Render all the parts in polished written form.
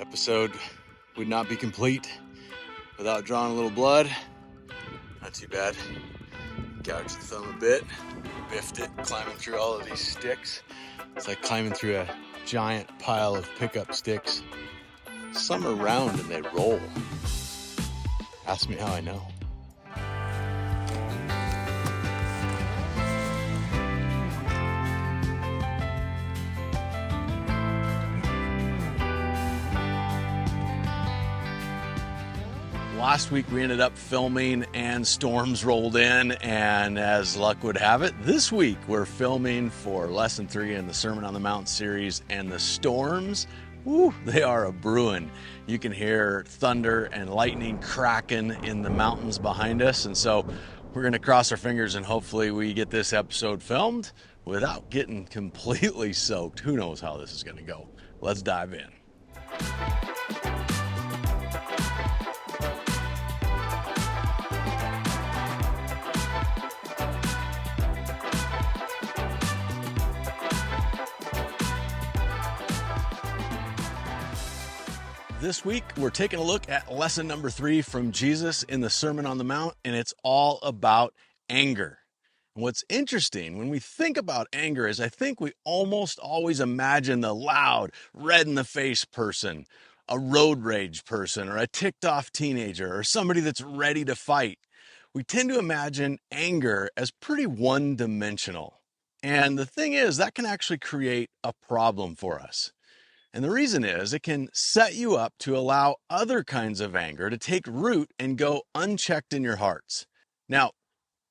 Episode would not be complete without drawing a little blood. Not too bad. Gouged the thumb a bit, biffed it, climbing through all of these sticks. It's like climbing through a giant pile of pickup sticks. Some are round and they roll. Ask me how I know. Last week we ended up filming and storms rolled in, and as luck would have it, this week we're filming for lesson 3 in the Sermon on the Mount series, and the storms, woo, they are a brewing. You can hear thunder and lightning cracking in the mountains behind us, and so we're going to cross our fingers and hopefully we get this episode filmed without getting completely soaked. Who knows how this is going to go? Let's dive in. This week, we're taking a look at lesson number 3 from Jesus in the Sermon on the Mount, and it's all about anger. And what's interesting when we think about anger is I think we almost always imagine the loud, red-in-the-face person, a road rage person, or a ticked-off teenager, or somebody that's ready to fight. We tend to imagine anger as pretty one-dimensional. And the thing is, that can actually create a problem for us. And the reason is it can set you up to allow other kinds of anger to take root and go unchecked in your hearts. Now,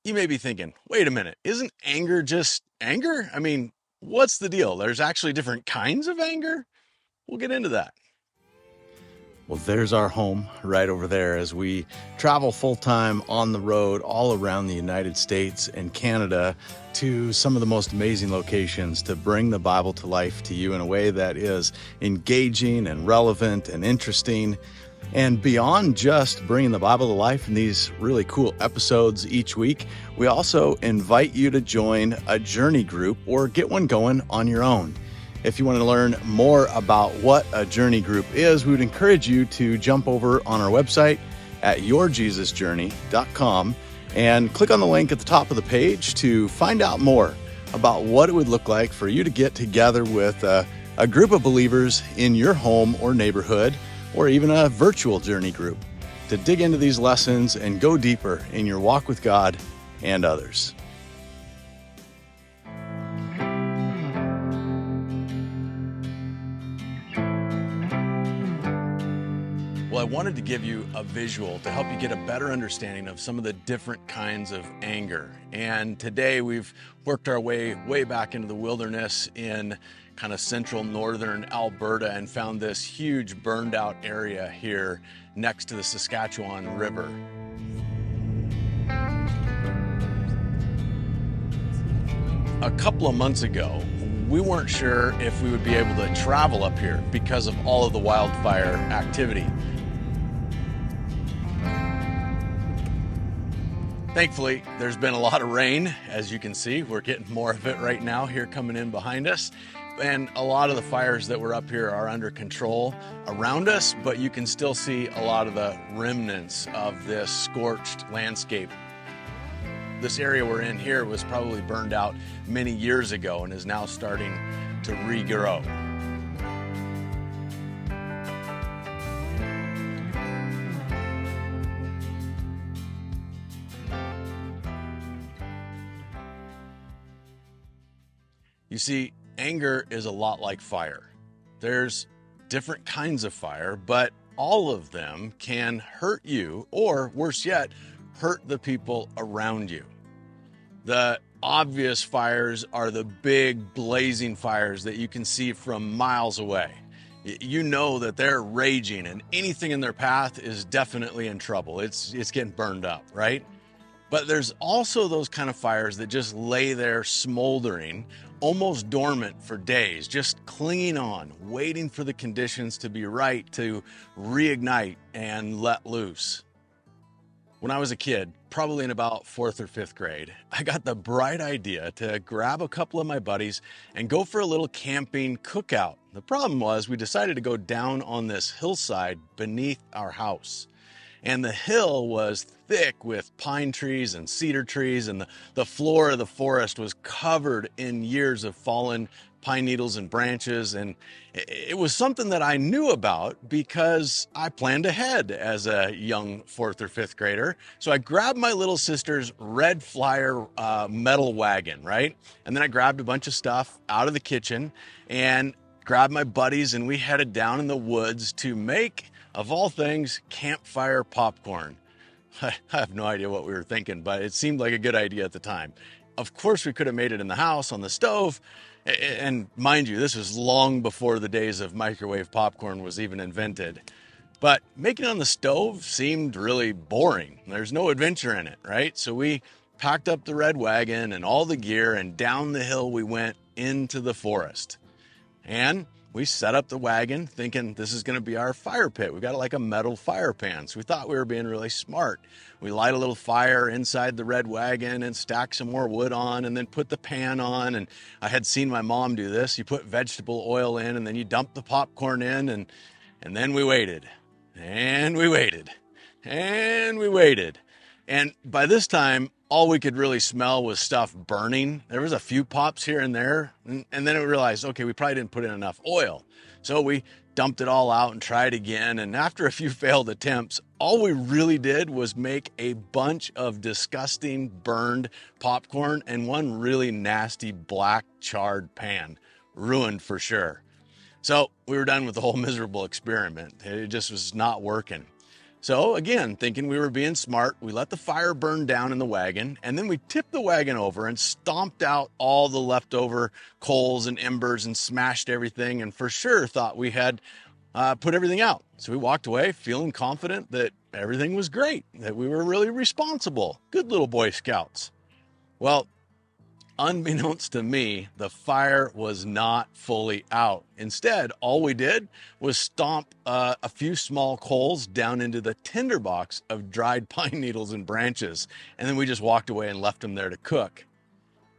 you may be thinking, wait a minute, isn't anger just anger? I mean, what's the deal? There's actually different kinds of anger? We'll get into that. Well, there's our home right over there as we travel full-time on the road all around the United States and Canada to some of the most amazing locations to bring the Bible to life to you in a way that is engaging and relevant and interesting. And beyond just bringing the Bible to life in these really cool episodes each week, we also invite you to join a journey group or get one going on your own. If you want to learn more about what a journey group is, we would encourage you to jump over on our website at YourJesusJourney.com and click on the link at the top of the page to find out more about what it would look like for you to get together with a group of believers in your home or neighborhood, or even a virtual journey group, to dig into these lessons and go deeper in your walk with God and others. Well, I wanted to give you a visual to help you get a better understanding of some of the different kinds of anger. And today we've worked our way back into the wilderness in kind of central northern Alberta and found this huge burned out area here next to the Saskatchewan River. A couple of months ago, we weren't sure if we would be able to travel up here because of all of the wildfire activity. Thankfully, there's been a lot of rain. As you can see, we're getting more of it right now here coming in behind us. And a lot of the fires that were up here are under control around us, but you can still see a lot of the remnants of this scorched landscape. This area we're in here was probably burned out many years ago and is now starting to regrow. You see, anger is a lot like fire. There's different kinds of fire, but all of them can hurt you, or worse yet, hurt the people around you. The obvious fires are the big blazing fires that you can see from miles away. You know that they're raging and anything in their path is definitely in trouble. It's getting burned up, right? But there's also those kind of fires that just lay there smoldering, almost dormant for days, just clinging on, waiting for the conditions to be right to reignite and let loose. When I was a kid, probably in about 4th or 5th grade, I got the bright idea to grab a couple of my buddies and go for a little camping cookout. The problem was we decided to go down on this hillside beneath our house. And the hill was thick with pine trees and cedar trees, and the floor of the forest was covered in years of fallen pine needles and branches. And it was something that I knew about because I planned ahead as a young 4th or 5th grader. So I grabbed my little sister's red flyer metal wagon, right? And then I grabbed a bunch of stuff out of the kitchen and grabbed my buddies, and we headed down in the woods to make, of all things, campfire popcorn. I have no idea what we were thinking, but it seemed like a good idea at the time. Of course, we could have made it in the house on the stove. And mind you, this was long before the days of microwave popcorn was even invented. But making it on the stove seemed really boring. There's no adventure in it, right? So we packed up the red wagon and all the gear, and down the hill we went into the forest. And we set up the wagon thinking this is going to be our fire pit. We got like a metal fire pan. So we thought we were being really smart. We light a little fire inside the red wagon and stack some more wood on and then put the pan on. And I had seen my mom do this. You put vegetable oil in and then you dump the popcorn in, and then we waited and we waited and we waited. And by this time, all we could really smell was stuff burning. There was a few pops here and there. And then we realized, okay, we probably didn't put in enough oil. So we dumped it all out and tried again. And after a few failed attempts, all we really did was make a bunch of disgusting burned popcorn and one really nasty black charred pan. Ruined for sure. So we were done with the whole miserable experiment. It just was not working. So again, thinking we were being smart, we let the fire burn down in the wagon, and then we tipped the wagon over and stomped out all the leftover coals and embers and smashed everything, and for sure thought we had put everything out. So we walked away feeling confident that everything was great, that we were really responsible, good little Boy Scouts. Well, unbeknownst to me, the fire was not fully out. Instead, all we did was stomp a few small coals down into the tinderbox of dried pine needles and branches, and then we just walked away and left them there to cook.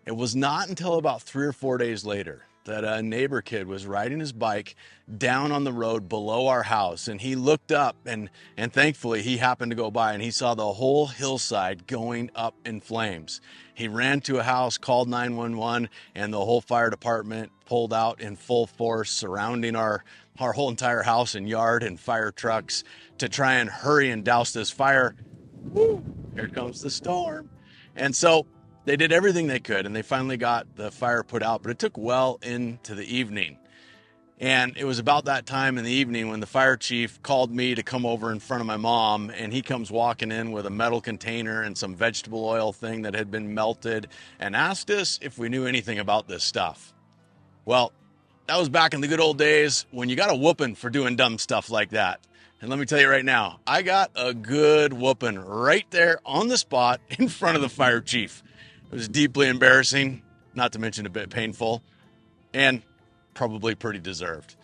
It was not until about 3 or 4 days later that a neighbor kid was riding his bike down on the road below our house, and he looked up, and thankfully he happened to go by, and he saw the whole hillside going up in flames. He ran to a house, called 911, and the whole fire department pulled out in full force, surrounding our whole entire house and yard and fire trucks to try and hurry and douse this fire. Woo, here comes the storm. And so they did everything they could, and they finally got the fire put out, but it took well into the evening. And it was about that time in the evening when the fire chief called me to come over in front of my mom, and he comes walking in with a metal container and some vegetable oil thing that had been melted and asked us if we knew anything about this stuff. Well, that was back in the good old days when you got a whooping for doing dumb stuff like that. And let me tell you right now, I got a good whooping right there on the spot in front of the fire chief. It was deeply embarrassing, not to mention a bit painful, and probably pretty deserved.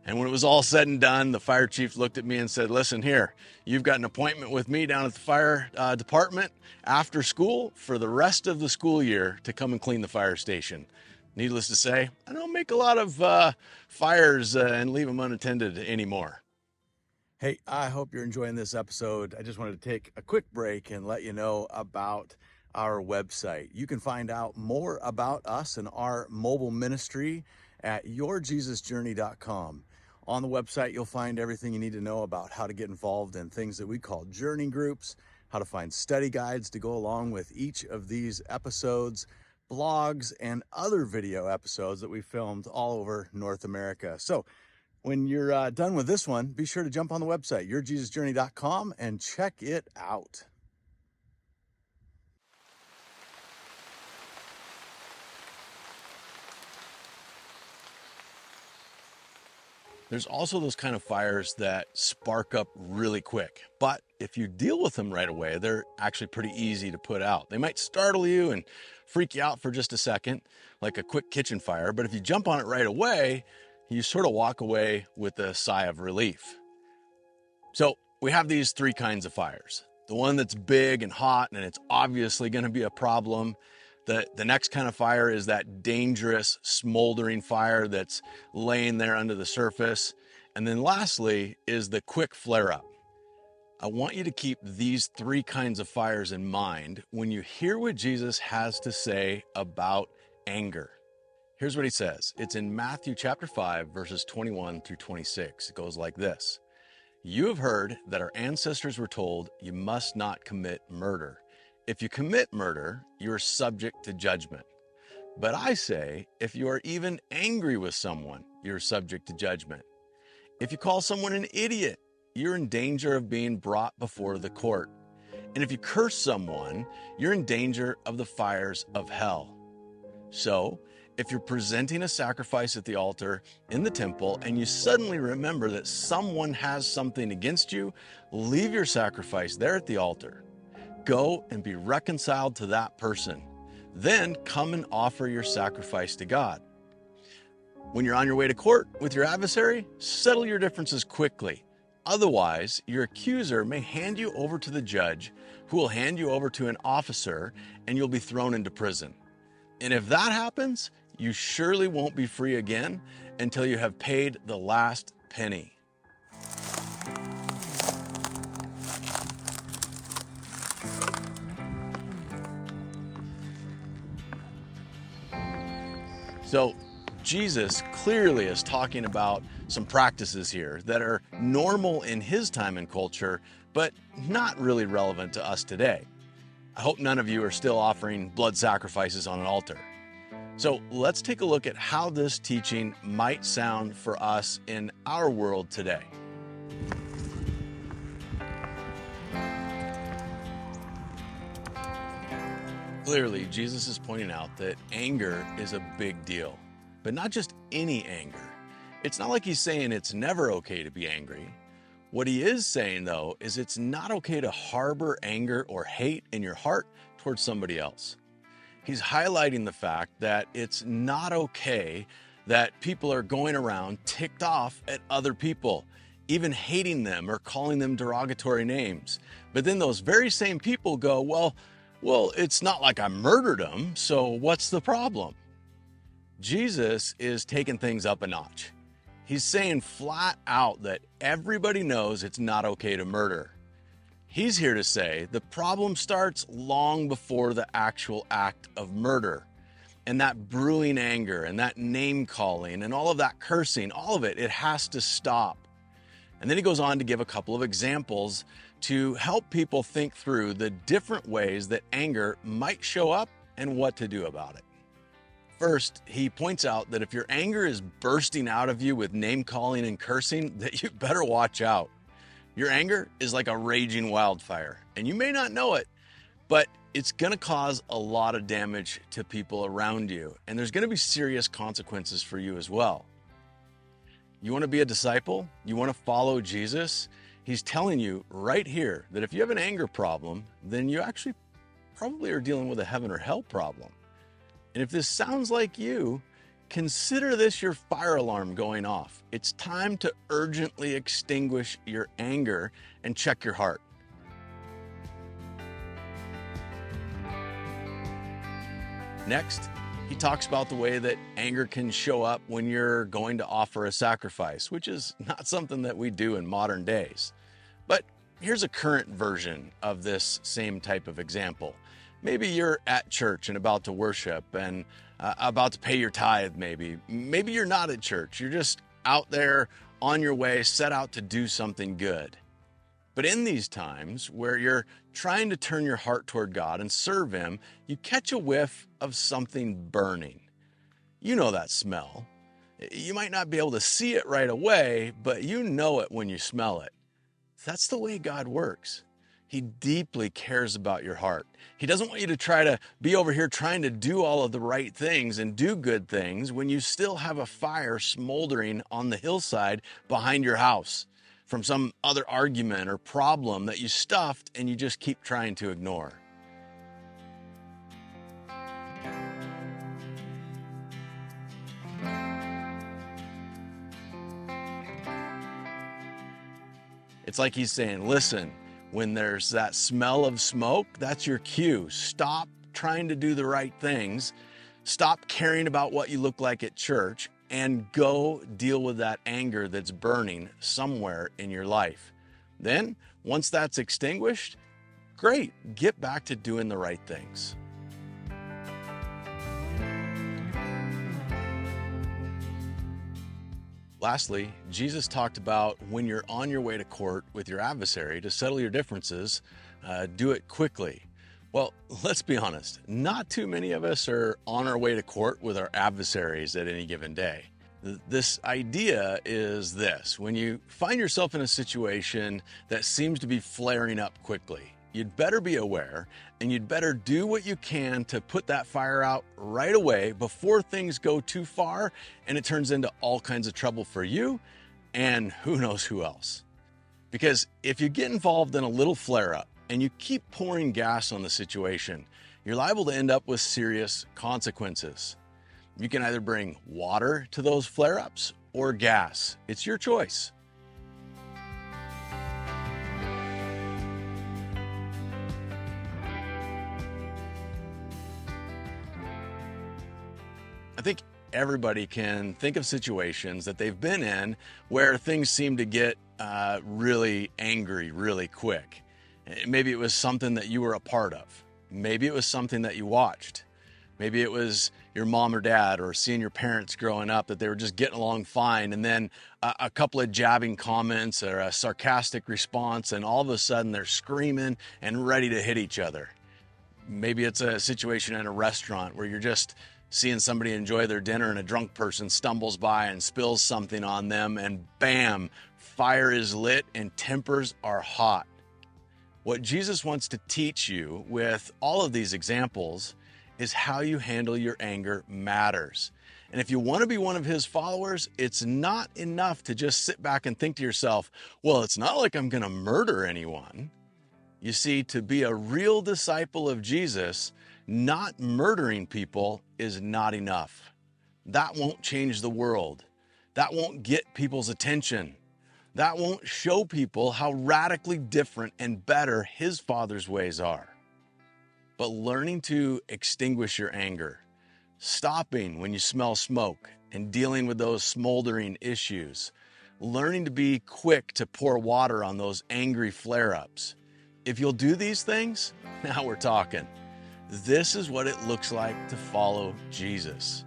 And when it was all said and done, the fire chief looked at me and said, "Listen here, you've got an appointment with me down at the fire department after school for the rest of the school year to come and clean the fire station." Needless to say, I don't make a lot of fires and leave them unattended anymore. Hey, I hope you're enjoying this episode. I just wanted to take a quick break and let you know about our website. You can find out more about us and our mobile ministry at YourJesusJourney.com. On the website, you'll find everything you need to know about how to get involved in things that we call journey groups, how to find study guides to go along with each of these episodes, blogs, and other video episodes that we filmed all over North America. So when you're done with this one, be sure to jump on the website, YourJesusJourney.com, and check it out. There's also those kind of fires that spark up really quick, but if you deal with them right away, they're actually pretty easy to put out. They might startle you and freak you out for just a second, like a quick kitchen fire, but if you jump on it right away, you sort of walk away with a sigh of relief. So we have these 3 kinds of fires. the one that's big and hot and it's obviously going to be a problem. The next kind of fire is that dangerous smoldering fire that's laying there under the surface. And then lastly is the quick flare-up. I want you to keep these three kinds of fires in mind when you hear what Jesus has to say about anger. Here's what he says. It's in Matthew chapter 5, verses 21 through 26. It goes like this. You have heard that our ancestors were told you must not commit murder. If you commit murder, you are subject to judgment. But I say, if you are even angry with someone, you're subject to judgment. If you call someone an idiot, you're in danger of being brought before the court. And if you curse someone, you're in danger of the fires of hell. So, if you're presenting a sacrifice at the altar in the temple and you suddenly remember that someone has something against you, leave your sacrifice there at the altar. Go and be reconciled to that person. Then come and offer your sacrifice to God. When you're on your way to court with your adversary, settle your differences quickly. Otherwise, your accuser may hand you over to the judge, who will hand you over to an officer, and you'll be thrown into prison. And if that happens, you surely won't be free again until you have paid the last penny. So Jesus clearly is talking about some practices here that are normal in his time and culture, but not really relevant to us today. I hope none of you are still offering blood sacrifices on an altar. So let's take a look at how this teaching might sound for us in our world today. Clearly, Jesus is pointing out that anger is a big deal, but not just any anger. It's not like he's saying it's never okay to be angry. What he is saying, though, is it's not okay to harbor anger or hate in your heart towards somebody else. He's highlighting the fact that it's not okay that people are going around ticked off at other people, even hating them or calling them derogatory names. But then those very same people go, well, it's not like I murdered them, so what's the problem? Jesus is taking things up a notch. He's saying flat out that everybody knows it's not okay to murder. He's here to say the problem starts long before the actual act of murder. And that brewing anger and that name calling and all of that cursing, all of it has to stop. And then he goes on to give a couple of examples to help people think through the different ways that anger might show up and what to do about it. First, he points out that if your anger is bursting out of you with name calling and cursing, that you better watch out. Your anger is like a raging wildfire, and you may not know it, but it's going to cause a lot of damage to people around you, and there's going to be serious consequences for you as well. You want to be a disciple? You want to follow Jesus? He's telling you right here that if you have an anger problem, then you actually probably are dealing with a heaven or hell problem. And if this sounds like you, consider this your fire alarm going off. It's time to urgently extinguish your anger and check your heart. Next, he talks about the way that anger can show up when you're going to offer a sacrifice, which is not something that we do in modern days. But here's a current version of this same type of example. Maybe you're at church and about to worship and about to pay your tithe maybe. Maybe you're not at church. You're just out there on your way, set out to do something good. But in these times where you're trying to turn your heart toward God and serve Him, you catch a whiff of something burning. You know that smell. You might not be able to see it right away, but you know it when you smell it. That's the way God works. He deeply cares about your heart. He doesn't want you to try to be over here trying to do all of the right things and do good things when you still have a fire smoldering on the hillside behind your house from some other argument or problem that you stuffed and you just keep trying to ignore. It's like he's saying, listen, When there's that smell of smoke, that's your cue. Stop trying to do the right things. Stop caring about what you look like at church and go deal with that anger that's burning somewhere in your life. Then, once that's extinguished, great, get back to doing the right things. Lastly, Jesus talked about when you're on your way to court with your adversary to settle your differences, do it quickly. Well, let's be honest, not too many of us are on our way to court with our adversaries at any given day. This idea is this: when you find yourself in a situation that seems to be flaring up quickly, you'd better be aware and you'd better do what you can to put that fire out right away before things go too far and it turns into all kinds of trouble for you and who knows who else. Because if you get involved in a little flare-up and you keep pouring gas on the situation, you're liable to end up with serious consequences. You can either bring water to those flare-ups or gas. It's your choice. I think everybody can think of situations that they've been in where things seem to get really angry really quick. Maybe it was something that you were a part of. Maybe it was something that you watched. Maybe it was your mom or dad or seeing your parents growing up, that they were just getting along fine, and then a couple of jabbing comments or a sarcastic response, and all of a sudden they're screaming and ready to hit each other. Maybe it's a situation in a restaurant where you're just seeing somebody enjoy their dinner and a drunk person stumbles by and spills something on them, and bam, fire is lit and tempers are hot. What Jesus wants to teach you with all of these examples is how you handle your anger matters. And if you want to be one of his followers, it's not enough to just sit back and think to yourself, well, it's not like I'm going to murder anyone. You see, to be a real disciple of Jesus, not murdering people is not enough. That won't change the world. That won't get people's attention. That won't show people how radically different and better his Father's ways are. But learning to extinguish your anger, stopping when you smell smoke and dealing with those smoldering issues, learning to be quick to pour water on those angry flare-ups. If you'll do these things, now we're talking. This is what it looks like to follow Jesus.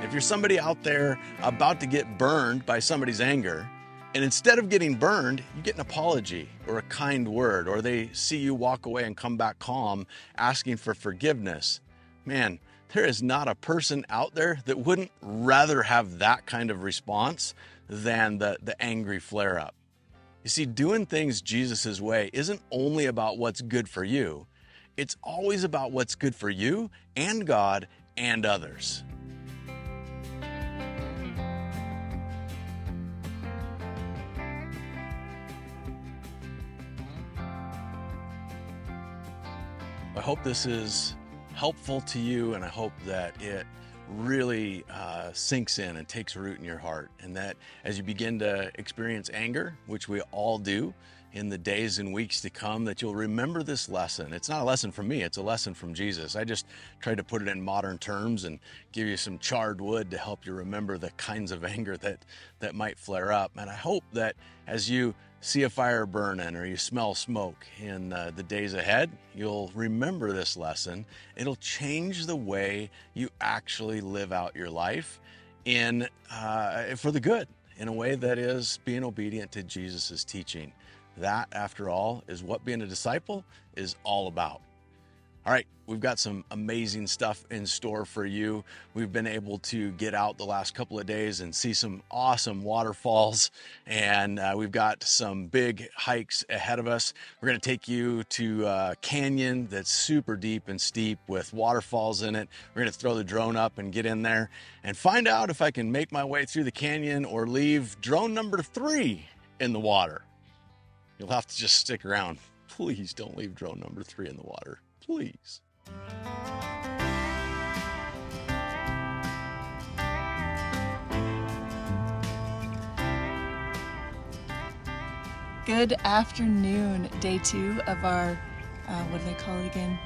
If you're somebody out there about to get burned by somebody's anger, and instead of getting burned, you get an apology or a kind word, or they see you walk away and come back calm, asking for forgiveness, man, there is not a person out there that wouldn't rather have that kind of response than the angry flare-up. You see, doing things Jesus' way isn't only about what's good for you. It's always about what's good for you and God and others. I hope this is helpful to you, and I hope that it really sinks in and takes root in your heart, and that as you begin to experience anger, which we all do in the days and weeks to come, that you'll remember this lesson. It's not a lesson from me, it's a lesson from Jesus. I just tried to put it in modern terms and give you some charred wood to help you remember the kinds of anger that might flare up. And I hope that as you see a fire burning or you smell smoke in the days ahead, you'll remember this lesson. It'll change the way you actually live out your life for the good, in a way that is being obedient to Jesus' teaching. That, after all, is what being a disciple is all about. All right, we've got some amazing stuff in store for you. We've been able to get out the last couple of days and see some awesome waterfalls, and we've got some big hikes ahead of us. We're going to take you to a canyon that's super deep and steep with waterfalls in it. We're going to throw the drone up and get in there and find out if I can make my way through the canyon or leave drone number 3 in the water. You'll have to just stick around. Please don't leave drone number 3 in the water. please. Good afternoon. Day 2 of our, what do they call it again?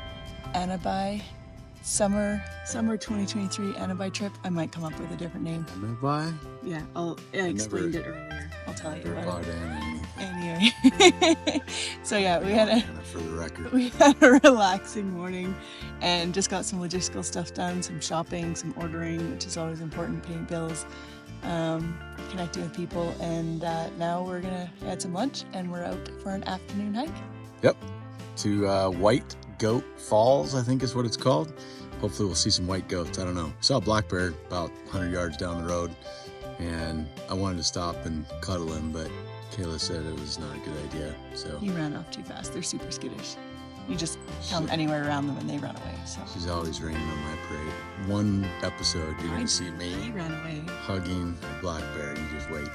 Anabai? Summer 2023 Anabai trip. I might come up with a different name. Anabai? Yeah, I explained it earlier. I'll tell you about it. Anyway. So yeah, we had a relaxing morning and just got some logistical stuff done, some shopping, some ordering, which is always important, paying bills, connecting with people, and now we're gonna add some lunch and we're out for an afternoon hike. Yep, to White Goat Falls, I think is what it's called. Hopefully we'll see some white goats. I don't know. Saw a black bear about 100 yards down the road, and I wanted to stop and cuddle him, but Kayla said it was not a good idea. So he ran off too fast. They're super skittish. You just come anywhere around them and they run away. So she's always raining on my parade. One episode you're gonna see me he ran away hugging a black bear. You just wait.